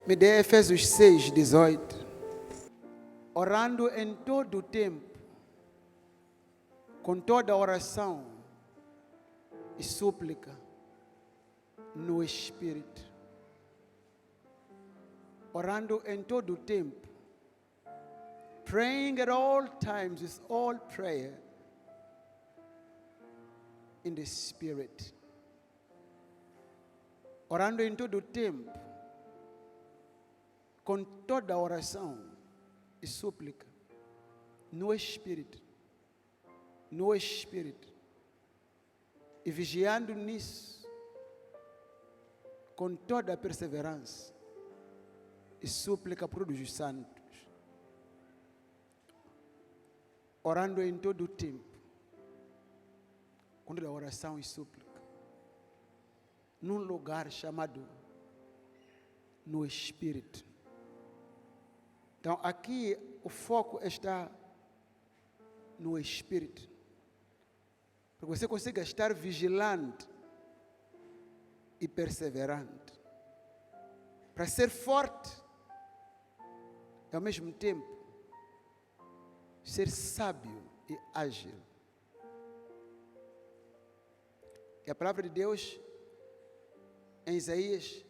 Me dê Efésios 6:18. Orando em todo o tempo, com toda oração e súplica no Espírito. Orando em todo o tempo, praying at all times with all prayer in the Spirit. Orando em todo o tempo, com toda oração e súplica no Espírito. No Espírito. E vigiando nisso, com toda a perseverança e súplica por os santos. Orando em todo o tempo, com toda a oração e súplica, num lugar chamado no Espírito. Então, aqui o foco está no Espírito. Para que você consiga estar vigilante e perseverante. Para ser forte e ao mesmo tempo ser sábio e ágil. E a palavra de Deus em Isaías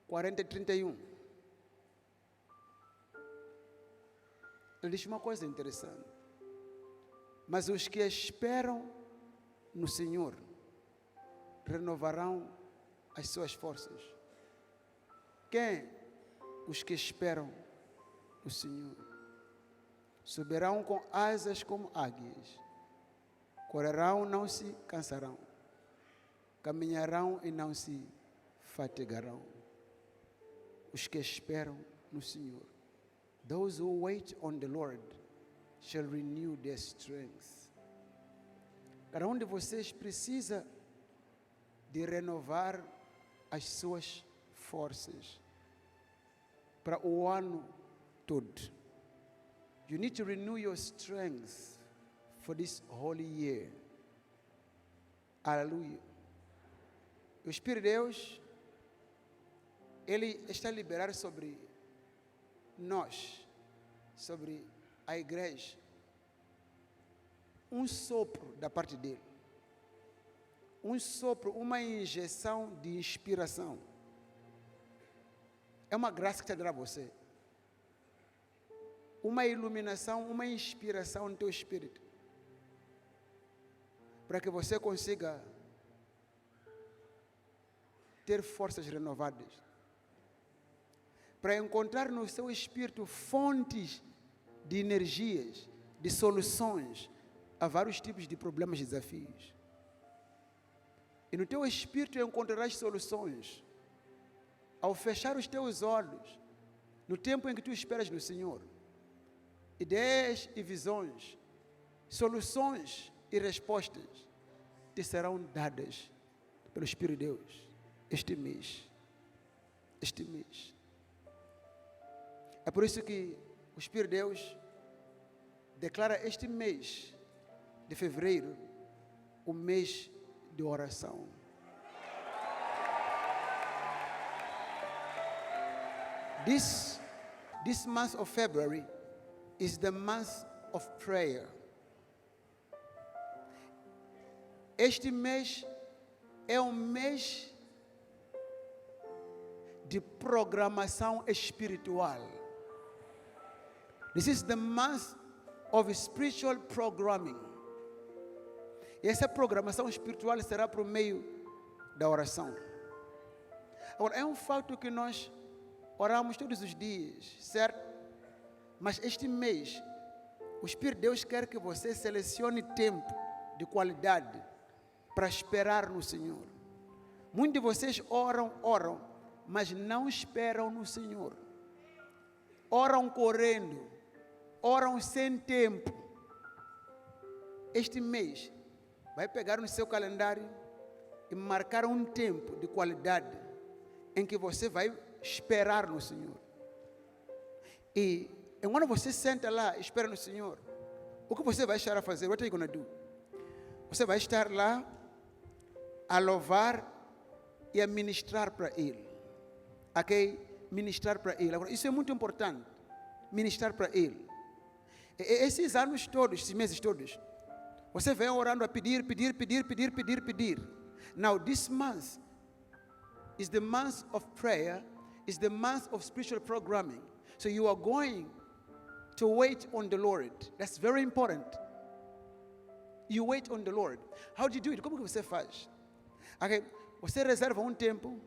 40:31. Ele diz uma coisa interessante. Mas os que esperam no Senhor renovarão as suas forças. Quem? Os que esperam no Senhor. Subirão com asas como águias. Correrão, não se cansarão. Caminharão e não se fatigarão. Os que esperam no Senhor. Those who wait on the Lord shall renew their strength. Cada um de vocês precisa de renovar as suas forças para o ano todo. You need to renew your strength for this holy year. Aleluia. O Espírito de Deus, Ele está a liberar sobre nós, sobre a igreja, um sopro da parte dele. Um sopro, uma injeção de inspiração. É uma graça que está dando a você. Uma iluminação, uma inspiração no teu espírito. Para que você consiga ter forças renovadas. Para encontrar no seu espírito fontes de energias, de soluções a vários tipos de problemas e desafios. E no teu espírito encontrarás soluções ao fechar os teus olhos no tempo em que tu esperas no Senhor. Ideias e visões, soluções e respostas te serão dadas pelo Espírito de Deus este mês. Este mês. É por isso que o Espírito de Deus declara este mês de fevereiro o mês de oração. This month of February is the month of prayer. Este mês é um mês de programação espiritual. This is the month of spiritual programming. E essa programação espiritual será por meio da oração. Agora, é um fato que nós oramos todos os dias, certo? Mas este mês, o Espírito de Deus quer que você selecione tempo de qualidade para esperar no Senhor. Muitos de vocês oram, mas não esperam no Senhor. Oram correndo, oram sem tempo. Este mês, vai pegar no seu calendário e marcar um tempo de qualidade em que você vai esperar no Senhor. E quando você senta lá e espera no Senhor, o que você vai estar a fazer? What are you going to do? Você vai estar lá a louvar e a ministrar para Ele. Ok? ministrar para Ele. Agora, isso é muito importante, ministrar para Ele. Esses anos todos, esses meses todos, você vem orando a pedir. Now, this month is the month of prayer, is the month of spiritual programming. So you are going to wait on the Lord. That's very important. You wait on the Lord. How do you do it? Como que você faz? Okay. Você reserva um tempo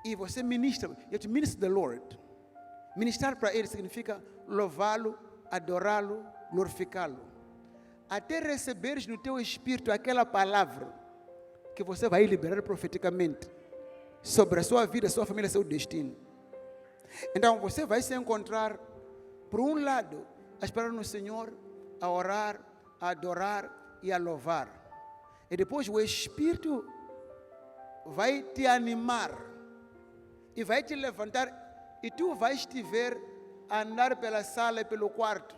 e você ministra. You have to minister the Lord. Ministrar para Ele significa louvá-lo, adorá-lo, glorificá-lo. Até receberes no teu espírito aquela palavra que você vai liberar profeticamente sobre a sua vida, a sua família, seu destino. Então você vai se encontrar, por um lado, a esperar no Senhor, a orar, a adorar e a louvar. E depois o Espírito vai te animar e vai te levantar e tu vais te ver a andar pela sala e pelo quarto,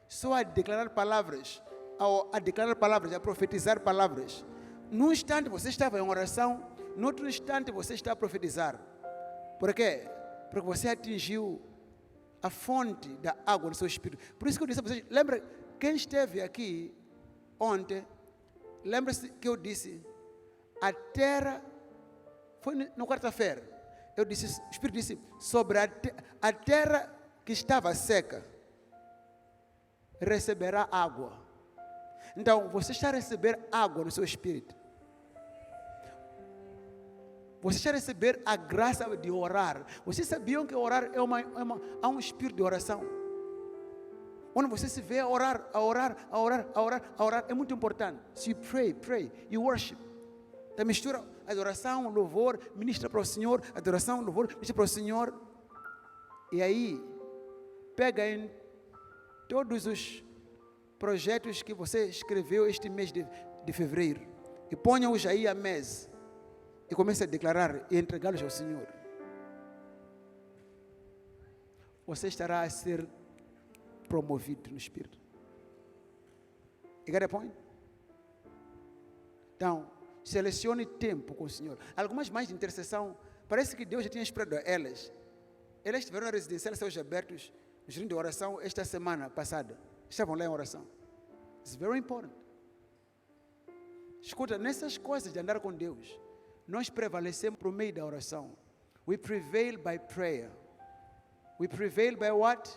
só a declarar palavras, a profetizar palavras. Num instante você estava em oração, no outro instante você está a profetizar. Por quê? Porque você atingiu a fonte da água do seu espírito. Por isso que eu disse a vocês, lembra, quem esteve aqui ontem, lembra-se que eu disse, a terra, foi na quarta-feira, eu disse, o Espírito disse, sobre a terra que estava seca, receberá água. Então, você está a receber água no seu espírito. Você está a receber a graça de orar. Vocês sabiam que orar há um espírito de oração? Quando você se vê a orar, é muito importante. So you pray, you worship. Então mistura adoração, louvor, ministra para o Senhor, adoração, louvor, ministra para o Senhor. E aí, pega em todos os projetos que você escreveu este mês de fevereiro e ponha-os aí à mesa e comece a declarar e entregá-los ao Senhor. Você estará a ser promovido no Espírito. You get a point? Então, selecione tempo com o Senhor. Algumas mais de intercessão, parece que Deus já tinha esperado elas. Elas estiveram na residencial Céus Abertos, no jejum de oração, esta semana passada. Estavam lá em oração. It's very important. Escuta, nessas coisas de andar com Deus, nós prevalecemos por meio da oração. We prevail by prayer. We prevail by what?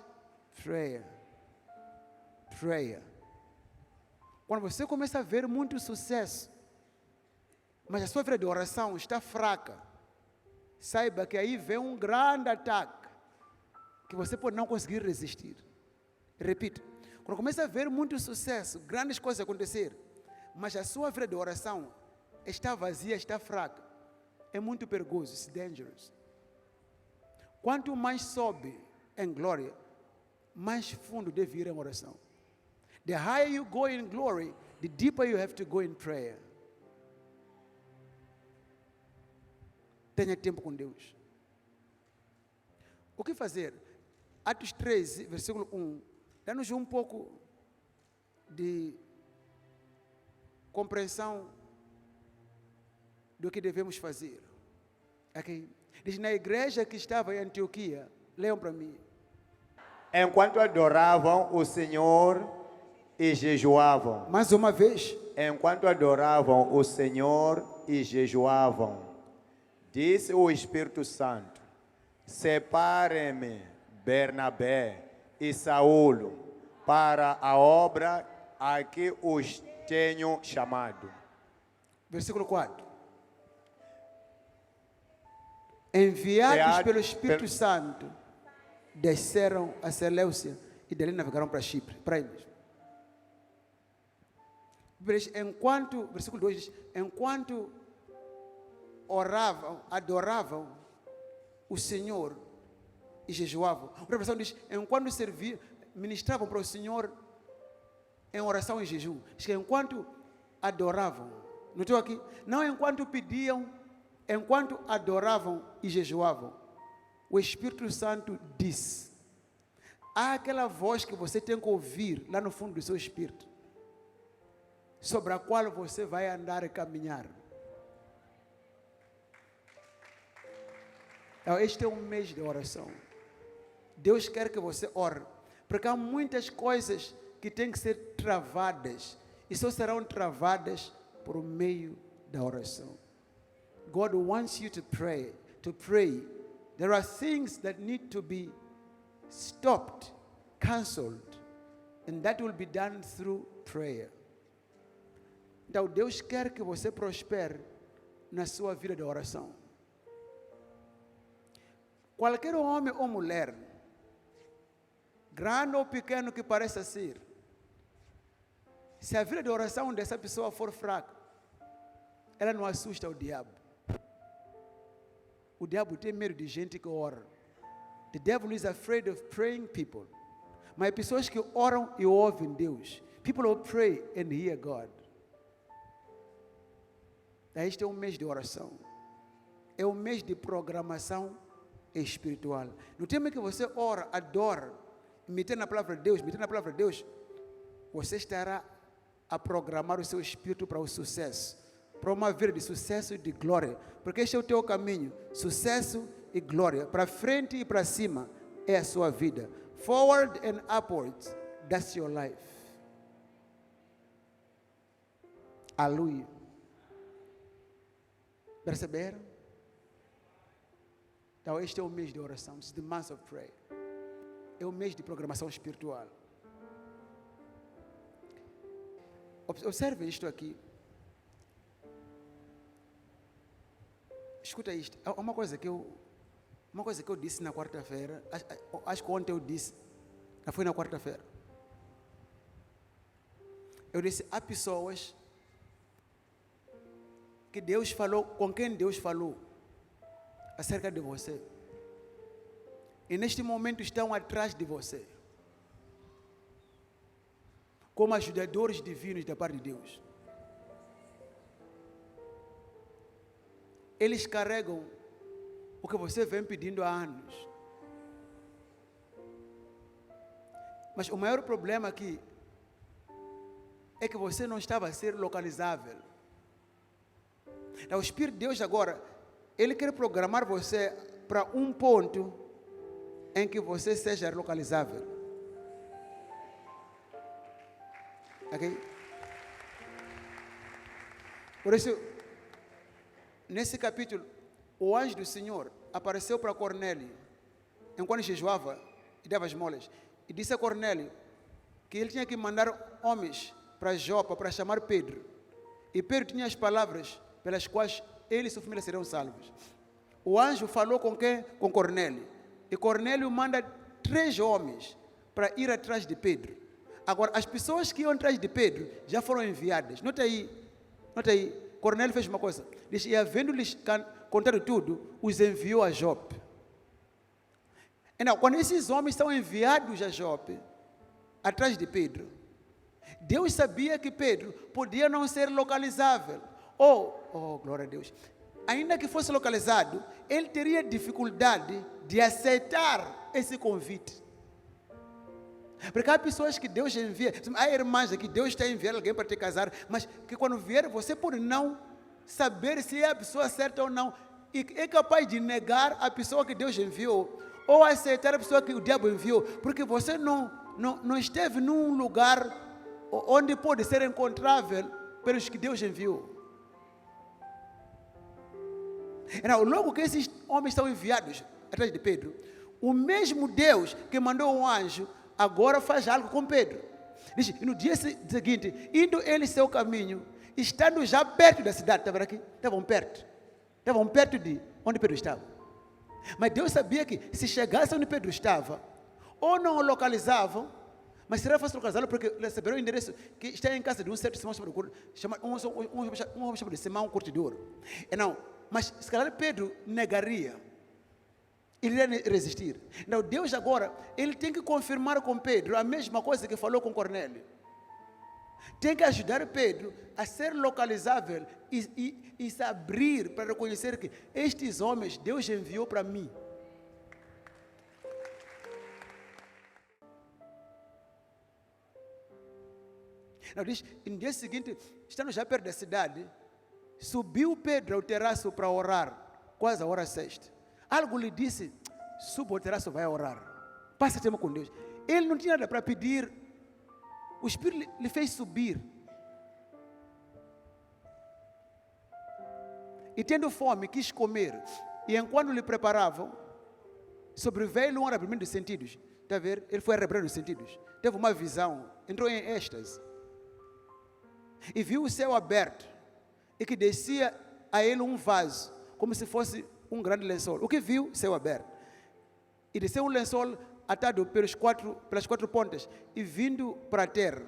Prayer. Prayer. Quando você começa a ver muito sucesso, mas a sua vida de oração está fraca, saiba que aí vem um grande ataque que você pode não conseguir resistir. Repito, quando começa a ver muito sucesso, grandes coisas acontecer, mas a sua vida de oração está vazia, está fraca, é muito perigoso, it's dangerous. Quanto mais sobe em glória, mais fundo deve ir em oração. The higher you go in glory, the deeper you have to go in prayer. Tenha tempo com Deus. O que fazer? Atos 13, versículo 1, dá-nos um pouco de compreensão do que devemos fazer. Okay? Diz, na igreja que estava em Antioquia, leiam para mim. Enquanto adoravam o Senhor e jejuavam. Mais uma vez. Enquanto adoravam o Senhor e jejuavam, disse o Espírito Santo, separem-me Bernabé e Saulo para a obra a que os tenho chamado. Versículo 4. Enviados pelo Espírito Santo, desceram a Seleucia e dali navegaram para Chipre, para eles. Enquanto, versículo 2 diz, enquanto oravam, adoravam o Senhor e jejuavam. Outra versão diz, enquanto serviam, ministravam para o Senhor em oração e jejum. Diz que enquanto adoravam, notou aqui? Não enquanto pediam, enquanto adoravam e jejuavam. O Espírito Santo diz, há aquela voz que você tem que ouvir lá no fundo do seu espírito, sobre a qual você vai andar e caminhar. Então, este é um mês de oração. Deus quer que você ore, porque há muitas coisas que têm que ser travadas, e só serão travadas por meio da oração. God wants you to pray. There are things that need to be stopped, cancelled, and that will be done through prayer. Então, Deus quer que você prospere na sua vida de oração. Qualquer homem ou mulher, grande ou pequeno que pareça ser, se a vida de oração dessa pessoa for fraca, ela não assusta o diabo. O diabo tem medo de gente que ora. The devil is afraid of praying people. Mas pessoas que oram e ouvem Deus. People who pray and hear God. Este é um mês de oração. É um mês de programação espiritual. No tempo que você ora, adora, metendo na palavra de Deus, você estará a programar o seu espírito para o sucesso, para uma vida de sucesso e de glória, porque este é o teu caminho, sucesso e glória, para frente e para cima é a sua vida, forward and upwards, that's your life. Aleluia. Perceberam? Então este é o mês de oração, this is the month of prayer. É o mês de programação espiritual. Observe isto aqui. Escuta isto. Uma coisa que eu disse na quarta-feira, acho que ontem eu disse, foi na quarta-feira. Eu disse, há pessoas que Deus falou, com quem Deus falou acerca de você. E neste momento estão atrás de você, como ajudadores divinos da parte de Deus. Eles carregam o que você vem pedindo há anos. Mas o maior problema aqui é que você não estava a ser localizável. Então, o Espírito de Deus agora, Ele quer programar você para um ponto em que você seja localizável. Ok? Por isso, nesse capítulo, o anjo do Senhor apareceu para Cornélio, enquanto jejuava e dava esmolas, e disse a Cornélio que ele tinha que mandar homens para Jopa para chamar Pedro. E Pedro tinha as palavras pelas quais ele e sua família serão salvos. O anjo falou com quem? Com Cornélio. E Cornélio manda 3 homens para ir atrás de Pedro. Agora, as pessoas que iam atrás de Pedro já foram enviadas. Nota aí. Cornélio fez uma coisa. Diz, e havendo-lhes contado tudo, os enviou a Jope. Então, quando esses homens são enviados a Jope, atrás de Pedro, Deus sabia que Pedro podia não ser localizável. Oh, glória a Deus. Ainda que fosse localizado, ele teria dificuldade de aceitar esse convite. Porque há pessoas que Deus envia, há irmãs que Deus está enviando alguém para te casar, mas que quando vier, você pode não saber se é a pessoa certa ou não, e é capaz de negar a pessoa que Deus enviou, ou aceitar a pessoa que o diabo enviou, porque você não esteve num lugar onde pode ser encontrável pelos que Deus enviou. Então, logo que esses homens são enviados atrás de Pedro, o mesmo Deus que mandou um anjo agora faz algo com Pedro. Diz, e no dia seguinte, indo ele seu caminho, estando já perto da cidade, estavam perto de onde Pedro estava. Mas Deus sabia que se chegasse onde Pedro estava, ou não o localizavam, mas será fácil localizá-lo porque receberam o endereço que está em casa de um certo Simão chamado Simão Curtidor. Não, mas se calhar Pedro negaria. Ele iria resistir. Então Deus agora, ele tem que confirmar com Pedro a mesma coisa que falou com Cornélio. Tem que ajudar Pedro a ser localizável e se abrir para reconhecer que estes homens Deus enviou para mim. Então diz, no dia seguinte, estando já perto da cidade, subiu Pedro ao terraço para orar, quase a hora sexta. Algo lhe disse, suba ao terraço, vai orar. Passa tempo com Deus. Ele não tinha nada para pedir. O Espírito lhe fez subir. E tendo fome, quis comer. E enquanto lhe preparavam, sobreveio-lhe um arrependimento dos sentidos. Está a ver? Ele foi arrependido dos sentidos. Teve uma visão, entrou em êxtase. E viu o céu aberto. E que descia a ele um vaso, como se fosse um grande lençol. O que viu? Céu aberto. E desceu um lençol atado pelas quatro pontas e vindo para a terra,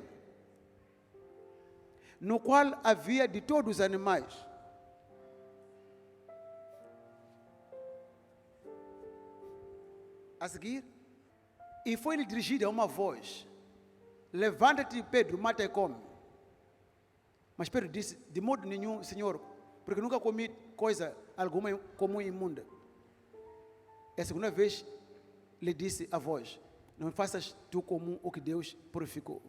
no qual havia de todos os animais. A seguir, e foi-lhe dirigida uma voz: levanta-te, Pedro, mata e come. Mas Pedro disse: de modo nenhum, Senhor, porque nunca comi coisa alguma comum e imunda. É a segunda vez lhe disse a voz: não faças tu comum o que Deus purificou.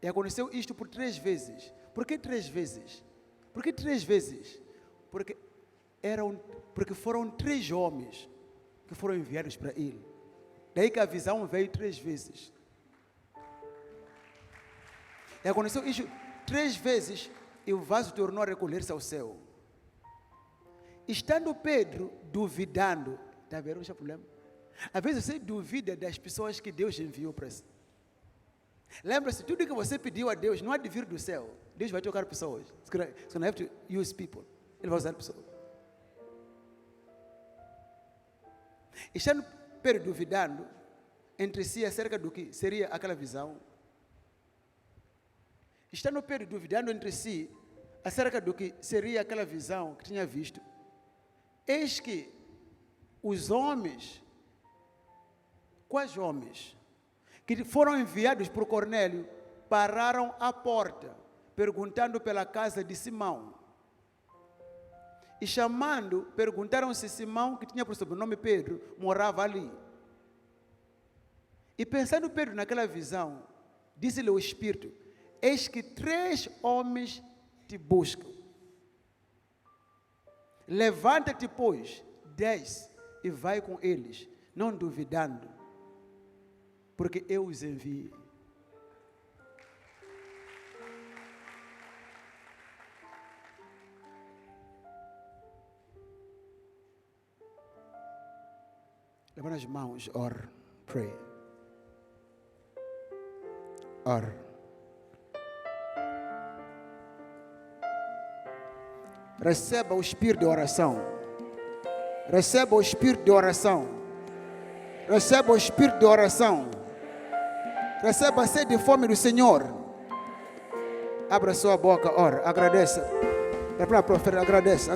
E aconteceu isto por 3 vezes. Por que 3 vezes? Por que 3 vezes? Porque foram 3 homens que foram enviados para ele. Daí que a visão veio 3 vezes. E aconteceu isso 3 vezes, e o vaso tornou a recolher-se ao céu. Estando Pedro duvidando, está vendo o problema? Às vezes você duvida das pessoas que Deus enviou para si. Lembra-se, tudo que você pediu a Deus não há de vir do céu. Deus vai tocar pessoas. He's going to have to use people. Ele vai usar pessoas. Estando Pedro duvidando entre si acerca do que seria aquela visão. Estando Pedro duvidando entre si acerca do que seria aquela visão que tinha visto, eis que os homens, quais homens, que foram enviados por Cornélio, pararam à porta, perguntando pela casa de Simão. E chamando, perguntaram se Simão, que tinha por sobrenome Pedro, morava ali. E pensando Pedro naquela visão, disse-lhe o Espírito: eis que 3 homens te buscam. Levanta-te, pois, desce e vai com eles, não duvidando, porque eu os enviei. Levanta as mãos, ora, pray. Ora. Receba o espírito de oração. Receba o espírito de oração. Receba o espírito de oração. Receba a sede e fome do Senhor. Abra sua boca, ora, agradeça. É para a profeta, agradece.